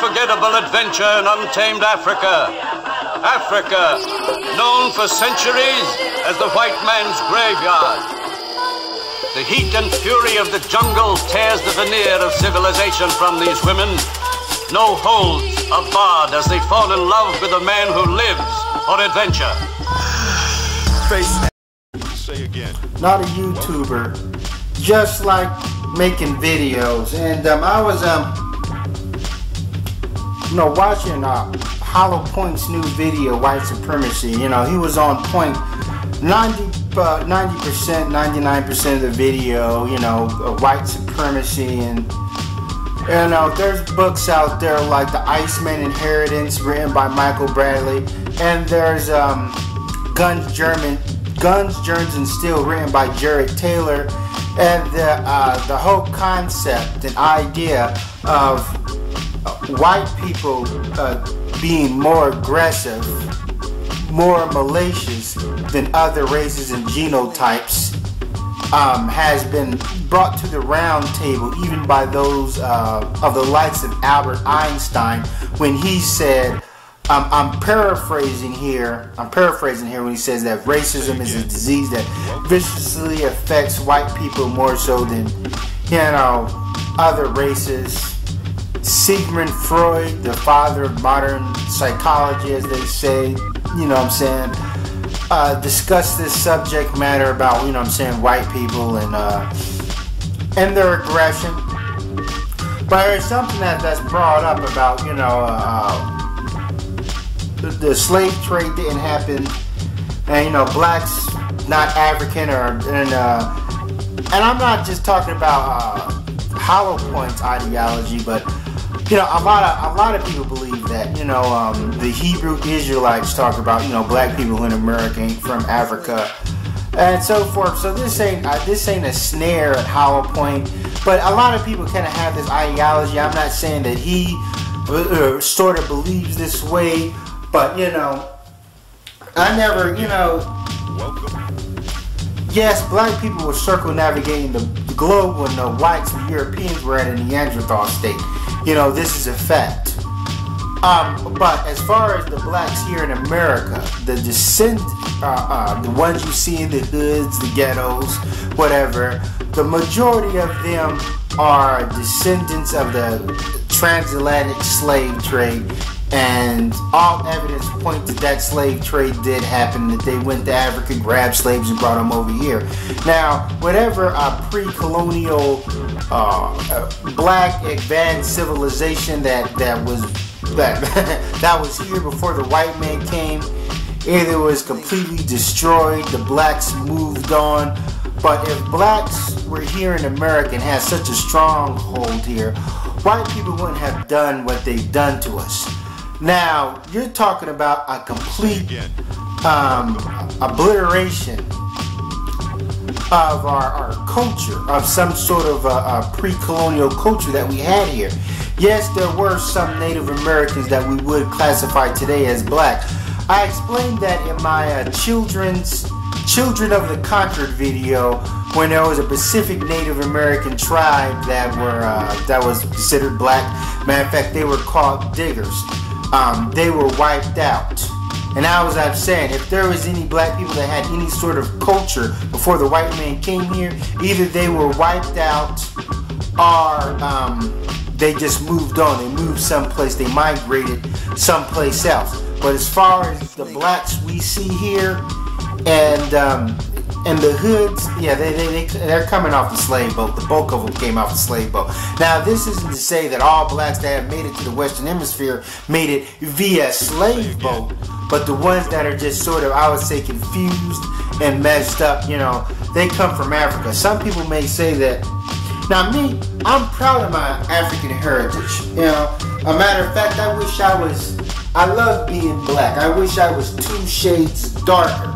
unforgettable adventure in untamed Africa. Africa, known for centuries as the white man's graveyard. The heat and fury of the jungle tears the veneer of civilization from these women. No holds are barred as they fall in love with a man who lives for adventure. Say again. Not a YouTuber, just like making videos. And I was watching Hollow Point's new video, White Supremacy. You know, he was on point 90%, 99% of the video, you know, white supremacy. And you know, there's books out there like The Iceman Inheritance, written by Michael Bradley, and there's Guns, Germs, and Steel, written by Jared Taylor. And the whole concept and idea of white people being more aggressive, more malicious than other races and genotypes has been brought to the round table, even by those of the likes of Albert Einstein, when he said, I'm paraphrasing here when he says that racism is a disease that viciously affects white people more so than, you know, other races. Sigmund Freud, the father of modern psychology, as they say, you know what I'm saying, discussed this subject matter about, you know what I'm saying, white people and their aggression. But there's something that's brought up about, you know, the slave trade didn't happen, and you know, blacks not African, and I'm not just talking about Hollow Point's ideology, but you know, a lot of people believe that, you know, the Hebrew Israelites talk about, you know, black people in America ain't from Africa, and so forth. So this ain't a snare at Hollow Point, but a lot of people kind of have this ideology. I'm not saying that he sort of believes this way, but you know, I never, you know, yes, black people were circumnavigating the globe when the whites, the Europeans, were at a Neanderthal state. You know, this is a fact. But as far as the blacks here in America, the ones you see in the hoods, the ghettos, whatever, the majority of them are descendants of the transatlantic slave trade, and all evidence points to that slave trade did happen, that they went to Africa, grabbed slaves, and brought them over here. Now, whatever pre-colonial black advanced civilization that was here before the white man came, either was completely destroyed, the blacks moved on. But if blacks were here in America and had such a stronghold here, white people wouldn't have done what they've done to us. Now, you're talking about a complete obliteration of our culture, of some sort of pre-colonial culture that we had here. Yes, there were some Native Americans that we would classify today as black. I explained that in my Children of the Conquered video, when there was a Pacific Native American tribe that was considered black. Matter of fact, they were called diggers. They were wiped out. And now, as I'm saying, if there was any black people that had any sort of culture before the white man came here, either they were wiped out or they just moved on. They moved someplace. They migrated someplace else. But as far as the blacks we see here and the hoods, yeah, they're coming off the slave boat. The bulk of them came off the slave boat. Now, this isn't to say that all blacks that have made it to the Western Hemisphere made it via slave boat, but the ones that are just sort of, I would say, confused and messed up, you know, they come from Africa. Some people may say that. Now, me, I'm proud of my African heritage. You know, a matter of fact, I love being black. I wish I was 2 shades darker.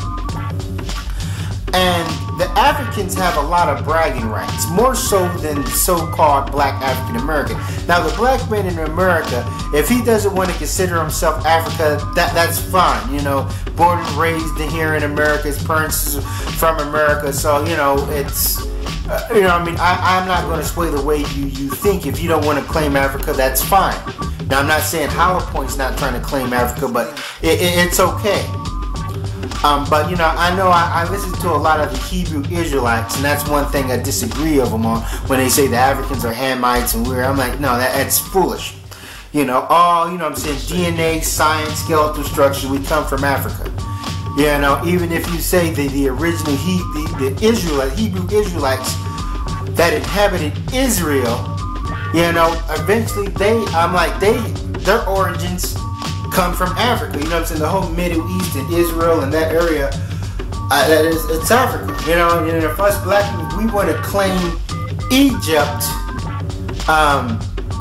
And the Africans have a lot of bragging rights, more so than the so-called black African American. Now, the black man in America, if he doesn't want to consider himself Africa, that's fine. You know, born and raised here in America, his parents are from America, so you know it's. You know, I mean, I'm not going to sway the way you think. If you don't want to claim Africa, that's fine. Now, I'm not saying Hollow Point's not trying to claim Africa, but it's okay. But, you know I listen to a lot of the Hebrew Israelites, and that's one thing I disagree of them on, when they say the Africans are Hamites and weird. I'm like, no, that's foolish. You know, I'm saying DNA, science, skeletal structure, we come from Africa. You know, even if you say the original the Hebrew Israelites that inhabited Israel, you know, eventually their origins come from Africa. You know what I'm saying? The whole Middle East and Israel and that area, it's Africa. You know, and if us black people, we want to claim Egypt,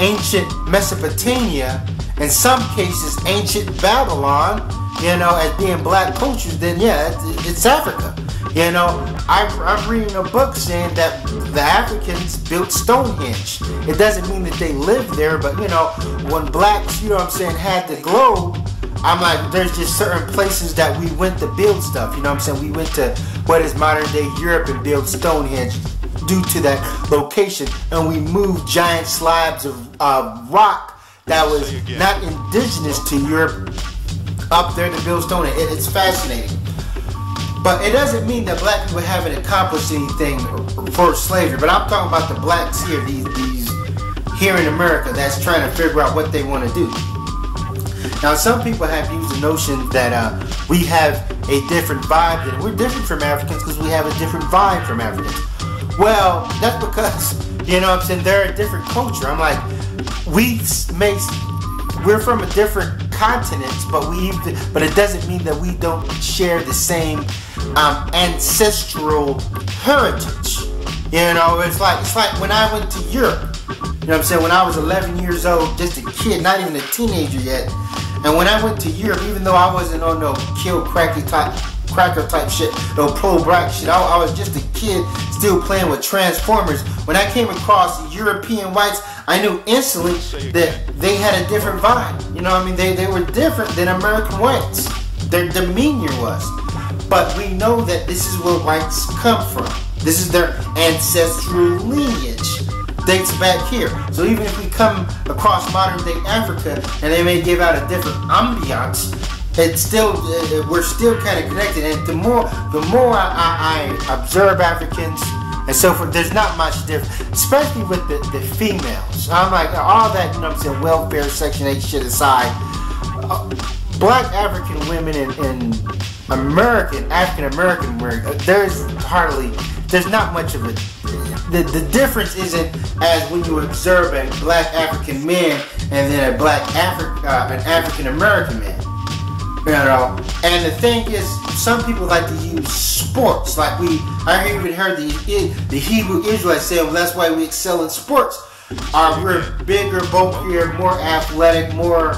ancient Mesopotamia, in some cases ancient Babylon, you know, as being black cultures, then yeah, it's Africa. You know, I'm reading a book saying that the Africans built Stonehenge. It doesn't mean that they lived there, but you know, when blacks, you know what I'm saying, had the globe, I'm like, there's just certain places that we went to build stuff. You know what I'm saying? We went to what is modern day Europe and built Stonehenge due to that location, and we moved giant slabs of rock that was not indigenous to Europe up there to build Stonehenge. It's fascinating. But it doesn't mean that black people haven't accomplished anything for slavery. But I'm talking about the blacks here, these here in America, that's trying to figure out what they want to do. Now, some people have used the notion that we have a different vibe, and we're different from Africans because we have a different vibe from Africans. Well, that's because, you know what I'm saying, they're a different culture. I'm like, we're from a different continents, but it doesn't mean that we don't share the same ancestral heritage. You know, it's like when I went to Europe. You know what I'm saying? When I was 11 years old, just a kid, not even a teenager yet. And when I went to Europe, even though I wasn't on no cracker type shit, no pro-black shit, I was just a kid still playing with Transformers. When I came across European whites, I knew instantly that they had a different vibe. You know what I mean? They were different than American whites. Their demeanor was. But we know that this is where whites come from. This is their ancestral lineage. Dates back here. So even if we come across modern day Africa and they may give out a different ambiance, it's still we're still kind of connected. And the more I observe Africans and so forth, there's not much difference, especially with the females. I'm like, all that, you know what I'm saying, welfare, Section 8 shit aside, black African women and African American women, there's not much of a, the difference isn't as when you observe a black African man and then an African American man. You know, and the thing is, some people like to use sports. Like I even heard the Hebrew Israelites say, well, that's why we excel in sports. We're bigger, bulkier, more athletic, more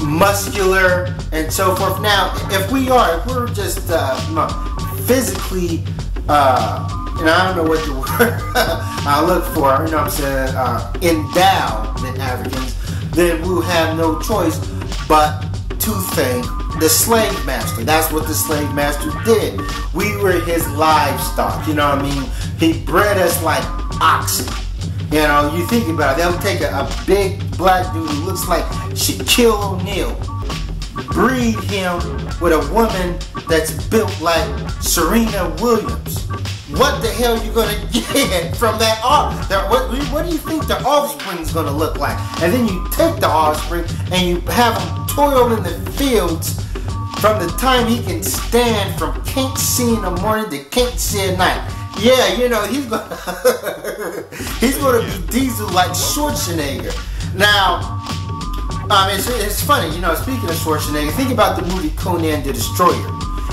muscular, and so forth. Now, if we're just physically, and I don't know what the word I look for, you know what I'm saying, endowed than Africans, then we'll have no choice but to thank the slave master. That's what the slave master did. We were his livestock, you know what I mean? He bred us like oxen. You know, you think about it, they'll take a big black dude who looks like Shaquille O'Neal, breed him with a woman that's built like Serena Williams. What the hell are you gonna get from that what do you think the offspring's gonna look like? And then you take the offspring and you have him toil in the fields from the time he can stand from can't see in the morning to can't see at night. Yeah, you know, he's gonna be Diesel like Schwarzenegger. Now, it's funny, you know, speaking of Schwarzenegger, think about the movie Conan the Destroyer.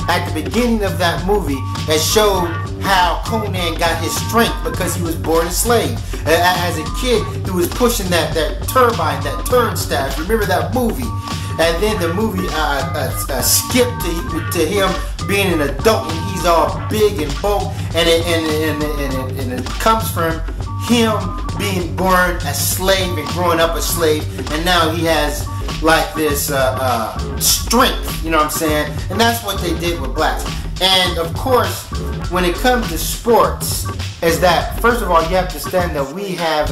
At the beginning of that movie, it showed how Conan got his strength because he was born a slave. As a kid, he was pushing that turbine, that turnstaff. Remember that movie? And then the movie skipped to him being an adult, and he's all big and bulk, and it comes from him being born a slave and growing up a slave, and now he has like this strength, you know what I'm saying? And that's what they did with blacks. And of course, when it comes to sports, is that first of all you have to understand that we have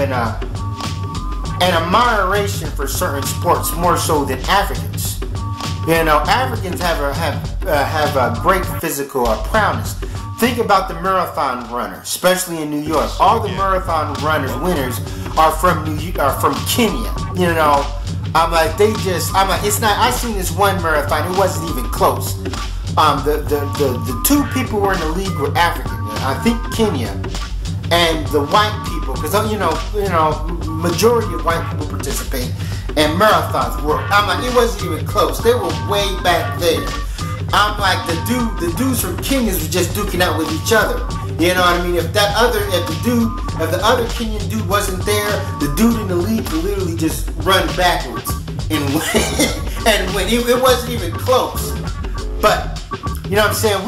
and admiration for certain sports more so than Africans. You know, Africans have a great physical prowess. Think about the marathon runners, especially in New York. All the marathon runners, winners, are from Kenya. You know, it's not. I seen this one marathon. It wasn't even close. The two people who were in the league were African. I think Kenya and the white people, because you know, majority of white people participate in marathons. It wasn't even close. They were way back there. I'm like, the dudes from Kenya were just duking out with each other. You know what I mean? If the other Kenyan dude wasn't there, the dude in the league could literally just run backwards and win. And win. It wasn't even close. But you know what I'm saying?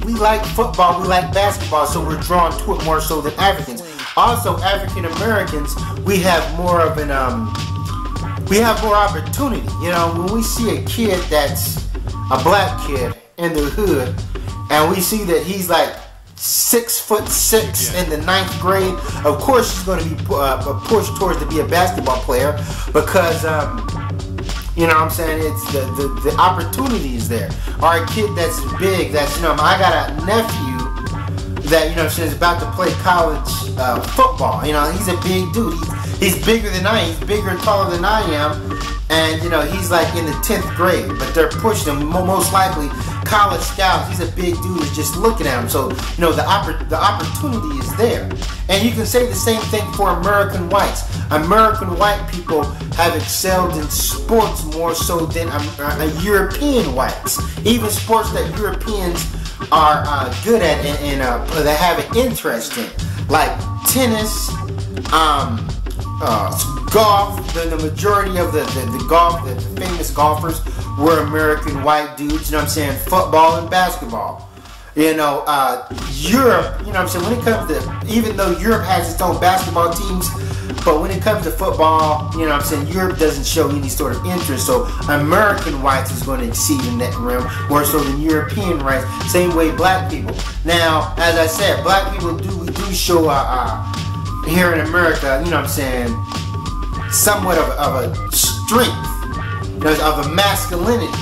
We like football, we like basketball, so we're drawn to it more so than Africans. Also, African Americans, we have more of we have more opportunity. You know, when we see a kid that's a black kid in the hood, and we see that he's like 6'6" in the 9th grade, of course he's going to be pushed towards to be a basketball player because you know what I'm saying, it's the opportunity is there. Or a kid that's big, that's, you know, I got a nephew that, you know, is about to play college football. You know, he's a big dude. He's bigger than I am. He's bigger and taller than I am. And, you know, he's like in the 10th grade. But they're pushing him, most likely college scouts. He's a big dude who's just looking at him. So, you know, the opportunity is there. And you can say the same thing for American whites. American white people have excelled in sports more so than European whites. Even sports that Europeans are good at and that have an interest in, like tennis, golf. The majority of the golf, the famous golfers were American white dudes. You know what I'm saying? Football and basketball. You know, Europe, you know what I'm saying, when it comes to, even though Europe has its own basketball teams, but when it comes to football, you know what I'm saying, Europe doesn't show any sort of interest. So American whites is going to exceed in that realm more so than European whites. Same way black people. Now, as I said, black people do show here in America, you know what I'm saying, somewhat of a strength, you know, of a masculinity,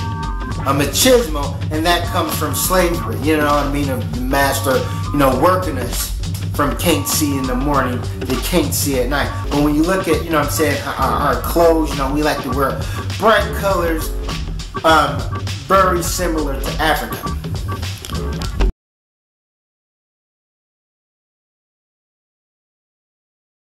a machismo, and that comes from slavery. You know what I mean? Of the master, you know, working us from can't see in the morning, they can't see at night. But when you look at, you know what I'm saying, our clothes, you know, we like to wear bright colors, very similar to Africa.